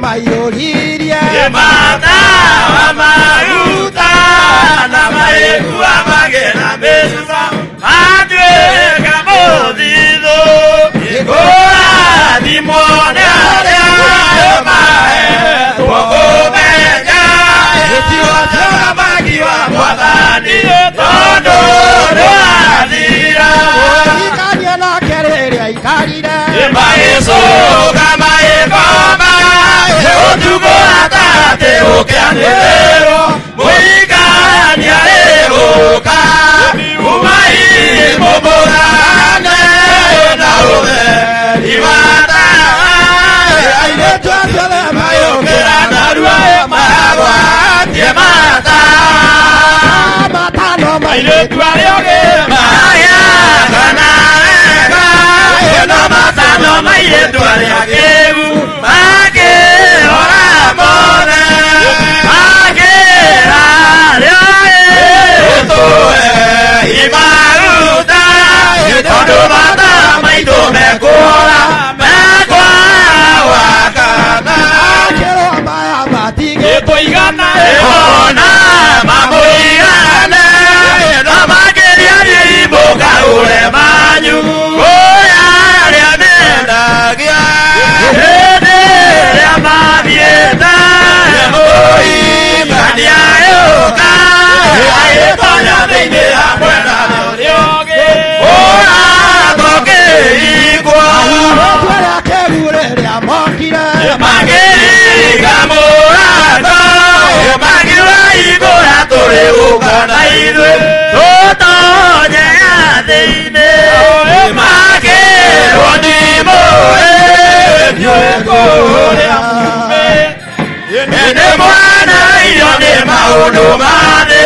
mayoriria mata amaguta na maigua magena mesuba atweka mothido igora dimone aria mae wogomenya etiwa magiwa mwathani tondo rwathira ikania na kereria ikarire maesoga maegoma eotugo atate ukianirero muigania eoka umai mumurane na ume iwata ailetwa tele mayokera narua magwa tiemata matano ailetwa rioge maya kana ega ena matano mailetwa riagegu ake ora mone ake rare toe imaruta itondo mata maito mekora mekwa wakana kero maya matige etoigana ona mamoigana na mageria iboga ure manyu oya ria mendagia hede ria mabieta moi kania yoka aitonya thĩinĩ hamwe na rĩoge ora toke igwa twara kegure ria mokire magiriga mũrata magiwa igũra tũrĩ gũkana ithuĩ tũtonye thĩinĩ makĩrwo nĩ mũĩ ndiũĩ kũrĩa nĩ mwana irio nĩ maũndũ ma thĩ